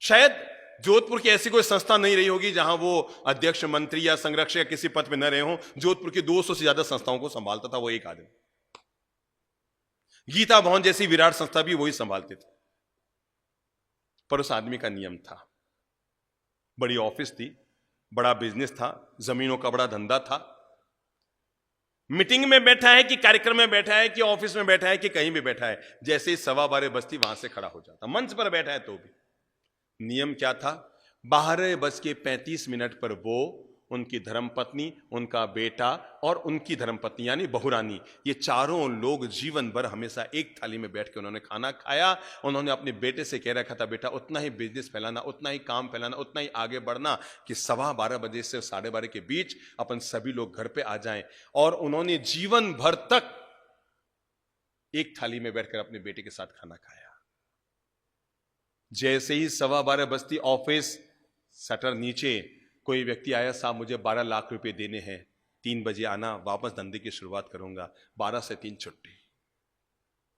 शायद जोधपुर की ऐसी कोई संस्था नहीं रही होगी जहां वो अध्यक्ष, मंत्री या संरक्षक या किसी पद पे न रहे हो। जोधपुर की 200 से ज्यादा संस्थाओं को संभालता था वो एक आदमी। गीता भवन जैसी विराट संस्था भी वही संभालते थे। पर उस आदमी का नियम था, बड़ी ऑफिस थी, बड़ा बिजनेस था, जमीनों का बड़ा धंधा था। मीटिंग में बैठा है कि कार्यक्रम में बैठा है कि ऑफिस में बैठा है कि कहीं भी बैठा है, जैसे ही 12:15 बजती वहां से खड़ा हो जाता। मंच पर बैठा है तो भी नियम क्या था, 12:35 पर वो, उनकी धर्मपत्नी, उनका बेटा और उनकी धर्मपत्नी यानी बहुरानी, ये चारों लोग जीवन भर हमेशा एक थाली में बैठ के उन्होंने खाना खाया। उन्होंने अपने बेटे से कह रखा था, बेटा उतना ही बिजनेस फैलाना, उतना ही काम फैलाना, उतना ही आगे बढ़ना कि 12:15 बजे से 12:30 के बीच अपन सभी लोग घर पे आ जाएं। और उन्होंने जीवन भर तक एक थाली में बैठकर अपने बेटे के साथ खाना खाया। जैसे ही 12:15 बजती, ऑफिस शटर नीचे, कोई व्यक्ति आया, साहब मुझे 12 लाख रुपए देने हैं, 3 बजे आना, वापस धंधे की शुरुआत करूंगा। 12 से 3 छुट्टी।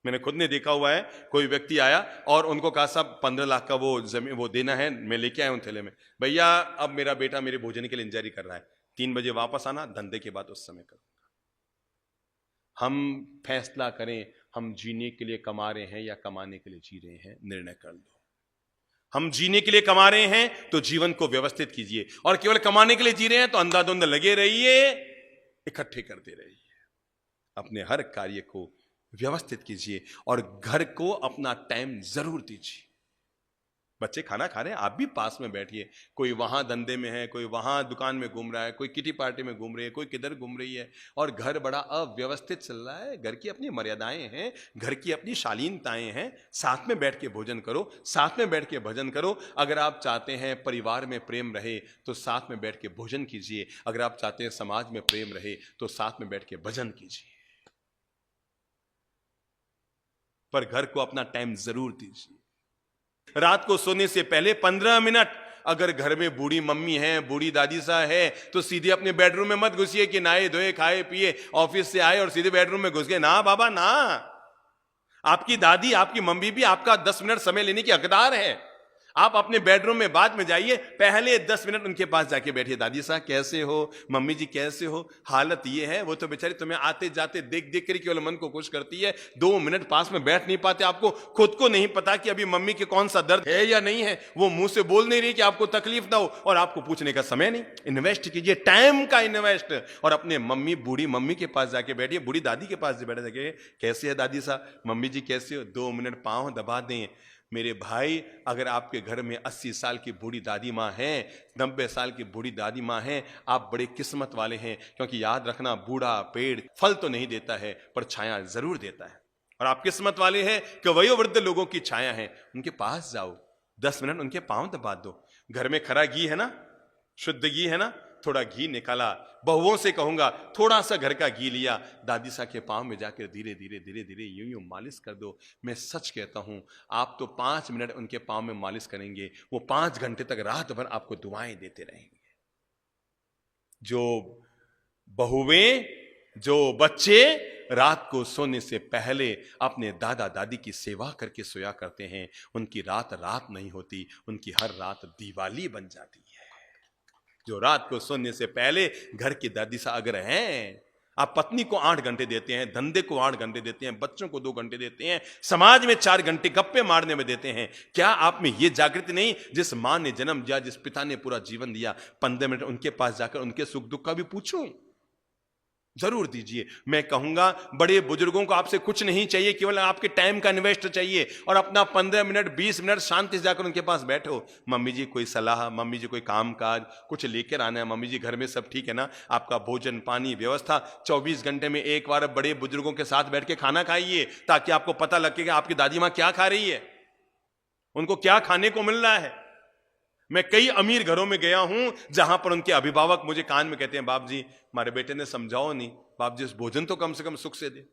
मैंने खुद ने देखा हुआ है, कोई व्यक्ति आया और उनको कहा, साहब 15 लाख का वो जमीन वो देना है, मैं लेके आया हूं थैले में, भैया अब मेरा बेटा मेरे भोजन के लिए इंतजारी कर रहा है, 3 बजे वापस आना, धंधे के बाद उस समय करूंगा। हम फैसला करें, हम जीने के लिए कमा रहे हैं या कमाने के लिए जी रहे हैं, निर्णय कर लो। हम जीने के लिए कमा रहे हैं तो जीवन को व्यवस्थित कीजिए, और केवल कमाने के लिए जी रहे हैं तो अंधाधुंध लगे रहिए, इकट्ठे करते रहिए। अपने हर कार्य को व्यवस्थित कीजिए और घर को अपना टाइम जरूर दीजिए। बच्चे खाना खा रहे हैं, आप भी पास में बैठिए। कोई वहां धंधे में है, कोई वहां दुकान में घूम रहा है, कोई किटी पार्टी में घूम रही है, कोई किधर घूम रही है, और घर बड़ा अव्यवस्थित चल रहा है। घर की अपनी मर्यादाएं हैं, घर की अपनी शालीनताएं हैं। साथ में बैठ के भोजन करो, साथ में बैठ के भजन करो। अगर आप चाहते हैं परिवार में प्रेम रहे तो साथ में बैठ के भोजन कीजिए। अगर आप चाहते हैं समाज में प्रेम रहे तो साथ में बैठ के भजन कीजिए। पर घर को अपना टाइम जरूर दीजिए। रात को सोने से पहले 15 मिनट, अगर घर में बूढ़ी मम्मी है, बूढ़ी दादी सा है, तो सीधे अपने बेडरूम में मत घुसिए कि नहाए धोए खाए पिए ऑफिस से आए और सीधे बेडरूम में घुस गए। ना बाबा ना, आपकी दादी, आपकी मम्मी भी आपका 10 मिनट समय लेने की हकदार है। आप अपने बेडरूम में बाद में जाइए, पहले 10 मिनट उनके पास जाके बैठिए। दादी साहब कैसे हो, मम्मी जी कैसे हो, हालत ये है। वो तो बेचारी तुम्हें आते जाते देख देख कर केवल मन को खुश करती है, 2 मिनट पास में बैठ नहीं पाते। आपको खुद को नहीं पता कि अभी मम्मी के कौन सा दर्द है या नहीं है, वो मुंह से बोल नहीं रही कि आपको तकलीफ ना हो, और आपको पूछने का समय नहीं। इन्वेस्ट कीजिए, टाइम का इन्वेस्ट, और अपने मम्मी, बूढ़ी मम्मी के पास जाके बैठिए, बूढ़ी दादी के पास बैठे जाके, कैसे है दादी साहब, मम्मी जी कैसे हो, 2 मिनट पांव दबा दें। मेरे भाई, अगर आपके घर में 80 साल की बूढ़ी दादी माँ है, 90 साल की बूढ़ी दादी माँ है, आप बड़े किस्मत वाले हैं। क्योंकि याद रखना, बूढ़ा पेड़ फल तो नहीं देता है पर छाया जरूर देता है। और आप किस्मत वाले हैं कि वयोवृद्ध लोगों की छाया है। उनके पास जाओ, 10 मिनट उनके पांव दबा दो। घर में खरा घी है ना, शुद्ध घी है ना, थोड़ा घी निकाला, बहुओं से कहूंगा थोड़ा सा घर का घी लिया, दादी सा के पांव में जाकर धीरे धीरे धीरे धीरे यूं यूं मालिश कर दो। मैं सच कहता हूं, आप तो 5 मिनट उनके पांव में मालिश करेंगे, वो 5 घंटे तक रात भर आपको दुआएं देते रहेंगे। जो बहुएं, जो बच्चे रात को सोने से पहले अपने दादा दादी की सेवा करके सोया करते हैं, उनकी रात रात नहीं होती, उनकी हर रात दिवाली बन जाती है। जो रात को सोने से पहले घर की दादी सा अगर हैं, आप पत्नी को 8 घंटे देते हैं, धंधे को 8 घंटे देते हैं, बच्चों को 2 घंटे देते हैं, समाज में 4 घंटे गप्पे मारने में देते हैं, क्या आप में यह जागृति नहीं? जिस मां ने जन्म दिया, जिस पिता ने पूरा जीवन दिया, 15 मिनट उनके पास जाकर उनके सुख दुख का भी पूछूं, जरूर दीजिए। मैं कहूंगा, बड़े बुजुर्गों को आपसे कुछ नहीं चाहिए, केवल आपके टाइम का इन्वेस्ट चाहिए, और अपना 15 मिनट 20 मिनट शांति से जाकर उनके पास बैठो। मम्मी जी कोई सलाह, मम्मी जी कोई काम काज कुछ लेकर आना है, मम्मी जी घर में सब ठीक है ना, आपका भोजन पानी व्यवस्था। 24 घंटे में एक बार बड़े बुजुर्गों के साथ बैठ के खाना खाइए, ताकि आपको पता लगे कि आपकी दादी माँ क्या खा रही है, उनको क्या खाने को मिल रहा है। मैं कई अमीर घरों में गया हूं जहां पर उनके अभिभावक मुझे कान में कहते हैं, बाप जी हमारे बेटे ने समझाओ नहीं, बाप जी भोजन तो कम से कम सुख से दे।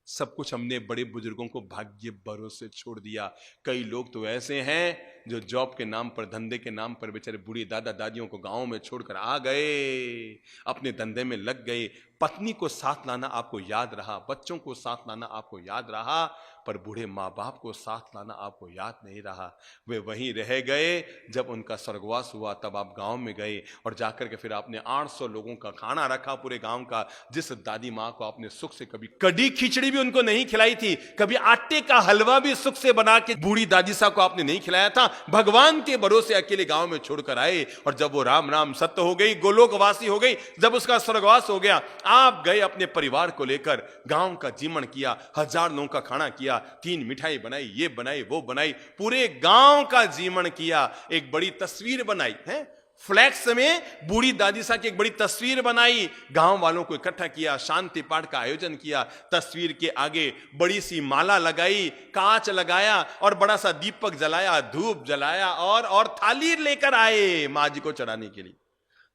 सब कुछ हमने बड़े बुजुर्गों को भाग्य भरोसे छोड़ दिया। कई लोग तो ऐसे हैं जो जॉब के नाम पर, धंधे के नाम पर बेचारे बूढ़ी दादा दादियों को गांव में छोड़कर आ गए, अपने धंधे में लग गए। पत्नी को साथ लाना आपको याद रहा, बच्चों को साथ लाना आपको याद रहा, पर बूढ़े माँ बाप को साथ लाना आपको याद नहीं रहा। वे वहीं रह गए, जब उनका स्वर्गवास हुआ तब आप गांव में गए और जाकर के फिर आपने 800 लोगों का खाना रखा पूरे गांव का। जिस दादी माँ को आपने सुख से कभी कड़ी खिचड़ी भी उनको नहीं खिलाई थी, कभी आटे का हलवा भी सुख से बना के बूढ़ी दादी साहब को आपने नहीं खिलाया था, भगवान के भरोसे अकेले गांव में छोड़कर आए। और जब वो राम राम सत्य हो गई, गोलोकवासी हो गई, जब उसका स्वर्गवास हो गया, आप गए अपने परिवार को लेकर, गांव का जीवन किया, 1000 लोगों का खाना किया, 3 मिठाई बनाई, ये बनाई वो बनाई, पूरे गांव का जीवन किया, एक बड़ी तस्वीर बनाई है, फ्लैक्स में बूढ़ी दादी साहब की एक बड़ी तस्वीर बनाई, गांव वालों को इकट्ठा किया, शांति पाठ का आयोजन किया, तस्वीर के आगे बड़ी सी माला लगाई, कांच लगाया और बड़ा सा दीपक जलाया, धूप जलाया और थाली लेकर आए मां जी को चढ़ाने के लिए।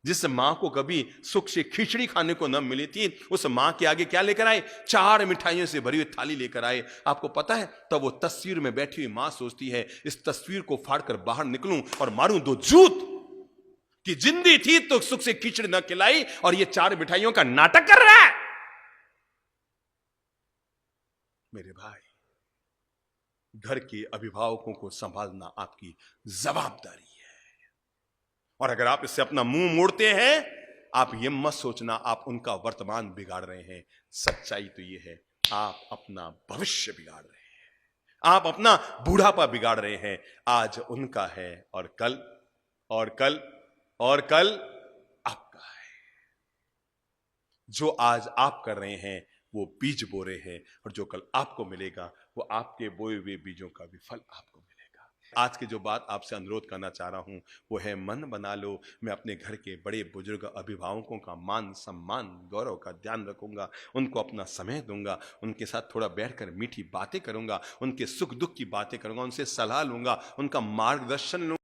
जिस मां को कभी सुख से खिचड़ी खाने को न मिली थी, उस मां के आगे क्या लेकर आए? 4 मिठाइयों से भरी हुई थाली लेकर आए। आपको पता है, तब वो तस्वीर में बैठी हुई मां सोचती है, इस तस्वीर को फाड़कर बाहर निकलूं और मारूं 2 जूत कि जिंदी थी तो सुख से खिचड़ी न खिलाई और ये 4 मिठाइयों का नाटक कर रहा है। मेरे भाई, घर के अभिभावकों को संभालना आपकी जवाबदारी है, और अगर आप इससे अपना मुंह मोड़ते हैं, आप ये मत सोचना आप उनका वर्तमान बिगाड़ रहे हैं। सच्चाई तो ये है, आप अपना भविष्य बिगाड़ रहे हैं, आप अपना बूढ़ापा बिगाड़ रहे हैं। आज उनका है और कल और कल और कल आपका है। जो आज आप कर रहे हैं वो बीज बो रहे हैं, और जो कल आपको मिलेगा वो आपके बोए हुए बीजों का भी फल आपको मिलेगा। आज की जो बात आपसे अनुरोध करना चाह रहा हूं वो है, मन बना लो। मैं अपने घर के बड़े बुजुर्ग अभिभावकों का मान सम्मान गौरव का ध्यान रखूंगा, उनको अपना समय दूंगा, उनके साथ थोड़ा बैठकर मीठी बातें करूंगा, उनके सुख दुख की बातें करूंगा, उनसे सलाह लूंगा, उनका मार्गदर्शन लूंगा।